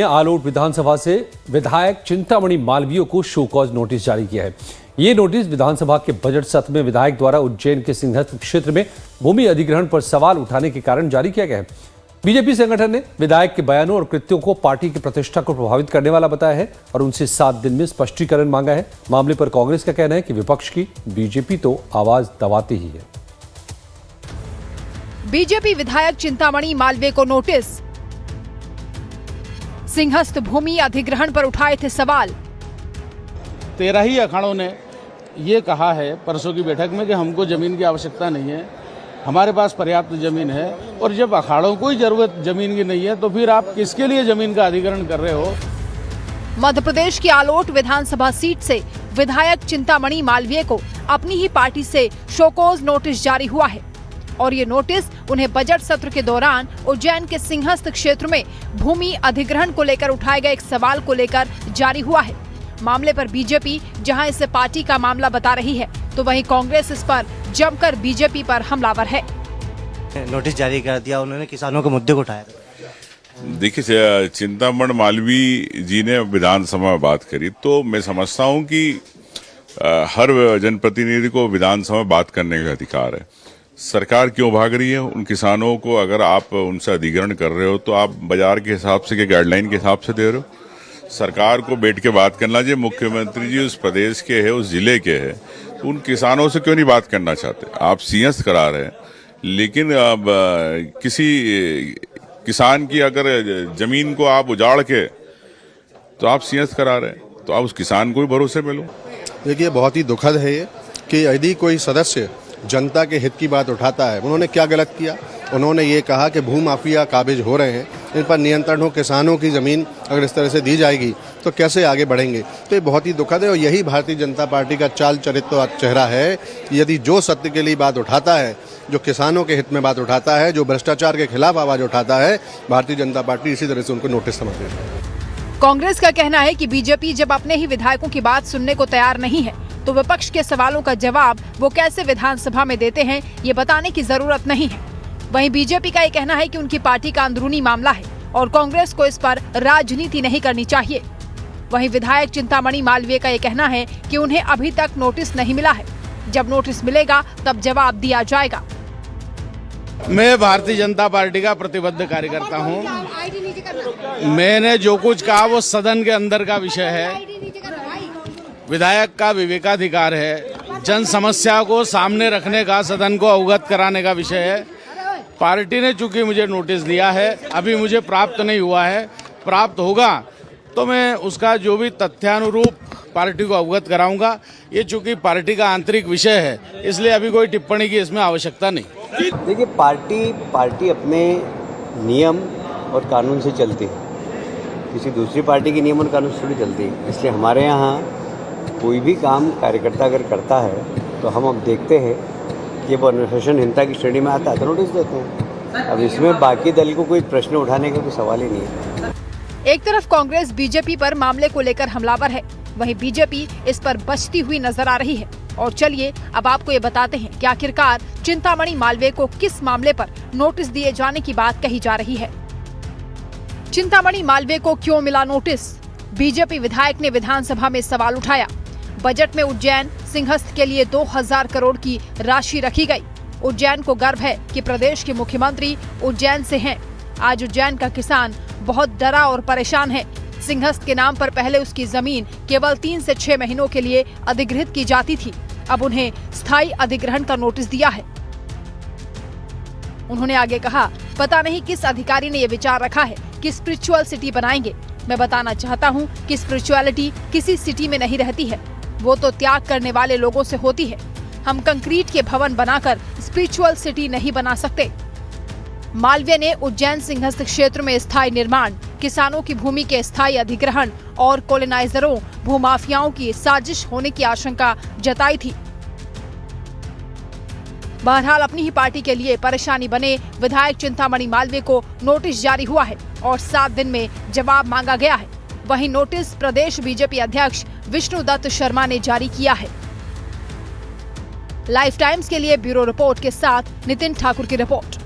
आलोट विधानसभा से विधायक चिंतामणि मालवीय को शो कॉज नोटिस जारी किया है। ये नोटिस विधानसभा के बजट सत्र में विधायक द्वारा उज्जैन के सिंहस्थ क्षेत्र में भूमि अधिग्रहण पर सवाल उठाने के कारण जारी किया गया है। बीजेपी संगठन ने विधायक के बयानों और कृत्यों को पार्टी की प्रतिष्ठा को प्रभावित करने वाला बताया है और उनसे 7 दिन में स्पष्टीकरण मांगा है। मामले पर कांग्रेस का कहना है कि विपक्ष की बीजेपी तो आवाज दबाती ही है। बीजेपी विधायक चिंतामणि मालवीय को नोटिस, सिंहस्थ भूमि अधिग्रहण पर उठाए थे सवाल। 13 ही अखाड़ों ने ये कहा है परसों की बैठक में कि हमको जमीन की आवश्यकता नहीं है, हमारे पास पर्याप्त जमीन है। और जब अखाड़ों को ही जरूरत जमीन की नहीं है तो फिर आप किसके लिए जमीन का अधिग्रहण कर रहे हो? मध्य प्रदेश की आलोट विधानसभा सीट से विधायक चिंतामणि मालवीय को अपनी ही पार्टी से शोकॉज नोटिस जारी हुआ है और ये नोटिस उन्हें बजट सत्र के दौरान उज्जैन के सिंहस्थ क्षेत्र में भूमि अधिग्रहण को लेकर उठाए गए एक सवाल को लेकर जारी हुआ है। मामले पर बीजेपी जहां इसे पार्टी का मामला बता रही है, तो वहीं कांग्रेस इस पर जमकर बीजेपी पर हमलावर है। नोटिस जारी कर दिया उन्होंने, किसानों के मुद्दे को उठाया। देखिए, चिंतामणि मालवीय जी ने विधानसभा में बात करी तो मैं समझता हूं कि हर जनप्रतिनिधि को विधानसभा में बात करने का अधिकार है। सरकार क्यों भाग रही है? उन किसानों को अगर आप उनसे अधिग्रहण कर रहे हो तो आप बाजार के हिसाब से, के गाइडलाइन के हिसाब से दे रहे हो। सरकार को बैठ के बात करना चाहिए। मुख्यमंत्री जी उस प्रदेश के है, उस जिले के है, तो उन किसानों से क्यों नहीं बात करना चाहते? आप सिंहस्थ करा रहे हैं, लेकिन अब किसी किसान की अगर जमीन को आप उजाड़ के तो आप सिंहस्थ करा रहे हैं, तो आप उस किसान को भी भरोसे में लो। देखिए, बहुत ही दुखद है ये कि यदि कोई सदस्य जनता के हित की बात उठाता है। उन्होंने क्या गलत किया? उन्होंने ये कहा कि भूमाफिया काबिज हो रहे हैं, इन पर नियंत्रण हो, किसानों की ज़मीन अगर इस तरह से दी जाएगी तो कैसे आगे बढ़ेंगे? तो ये बहुत ही दुखद है और यही भारतीय जनता पार्टी का चाल चरित्र और चेहरा है। यदि जो सत्य के लिए बात उठाता है, जो किसानों के हित में बात उठाता है, जो भ्रष्टाचार के खिलाफ आवाज़ उठाता है, भारतीय जनता पार्टी इसी तरह से उनको नोटिस समझ रही है। कांग्रेस का कहना है कि बीजेपी जब अपने ही विधायकों की बात सुनने को तैयार नहीं है तो विपक्ष के सवालों का जवाब वो कैसे विधानसभा में देते हैं, ये बताने की जरूरत नहीं है। वहीं बीजेपी का ये कहना है कि उनकी पार्टी का अंदरूनी मामला है और कांग्रेस को इस पर राजनीति नहीं करनी चाहिए। वहीं विधायक चिंतामणि मालवीय का ये कहना है कि उन्हें अभी तक नोटिस नहीं मिला है, जब नोटिस मिलेगा तब जवाब दिया जाएगा। मैं भारतीय जनता पार्टी का प्रतिबद्ध कार्यकर्ता हूं। मैंने जो कुछ कहा वो सदन के अंदर का विषय है। विधायक का विवेकाधिकार है, जन समस्या को सामने रखने का, सदन को अवगत कराने का विषय है। पार्टी ने चूंकि मुझे नोटिस दिया है, अभी मुझे प्राप्त नहीं हुआ है, प्राप्त होगा तो मैं उसका जो भी तथ्यानुरूप पार्टी को अवगत कराऊंगा। ये चूंकि पार्टी का आंतरिक विषय है, इसलिए अभी कोई टिप्पणी की इसमें आवश्यकता नहीं। देखिए, पार्टी अपने नियम और कानून से चलती है, किसी दूसरी पार्टी के नियम और कानून से थोड़ी चलती है। इसलिए हमारे यहाँ कोई भी काम कार्यकर्ता अगर करता है तो हम अब देखते हैं कि वो अनुशासनहीनता की श्रेणी में आता है तो नोटिस देते हैं। अब इसमें बाकी दल को कोई प्रश्न उठाने का कोई सवाल ही नहीं है। एक तरफ कांग्रेस बीजेपी पर मामले को लेकर हमलावर है, वहीं बीजेपी इस पर बचती हुई नजर आ रही है। और चलिए अब आपको ये बताते हैं कि आखिरकार चिंतामणि मालवीय को किस मामले पर नोटिस दिए जाने की बात कही जा रही है। चिंतामणि मालवीय को क्यों मिला नोटिस? बीजेपी विधायक ने विधानसभा में सवाल उठाया। बजट में उज्जैन सिंहस्थ के लिए 2000 करोड़ की राशि रखी गई। उज्जैन को गर्व है कि प्रदेश के मुख्यमंत्री उज्जैन से हैं। आज उज्जैन का किसान बहुत डरा और परेशान है। सिंहस्थ के नाम पर पहले उसकी जमीन केवल 3 से 6 महीनों के लिए अधिग्रहित की जाती थी, अब उन्हें स्थायी अधिग्रहण का नोटिस दिया है। उन्होंने आगे कहा, पता नहीं किस अधिकारी ने ये विचार रखा है कि स्पिरिचुअल सिटी बनाएंगे। मैं बताना चाहता हूँ कि स्पिरिचुअलिटी किसी सिटी में नहीं रहती है, वो तो त्याग करने वाले लोगों से होती है। हम कंक्रीट के भवन बनाकर स्पिरिचुअल सिटी नहीं बना सकते। मालवीय ने उज्जैन सिंहस्थ क्षेत्र में स्थायी निर्माण, किसानों की भूमि के स्थायी अधिग्रहण और कोलोनाइजरों, भूमाफियाओं की साजिश होने की आशंका जताई थी। बहरहाल अपनी ही पार्टी के लिए परेशानी बने विधायक चिंतामणि मालवीय को नोटिस जारी हुआ है और 7 दिन में जवाब मांगा गया है। वहीं नोटिस प्रदेश बीजेपी अध्यक्ष विष्णुदत्त शर्मा ने जारी किया है। लाइफ टाइम्स के लिए ब्यूरो रिपोर्ट के साथ नितिन ठाकुर की रिपोर्ट।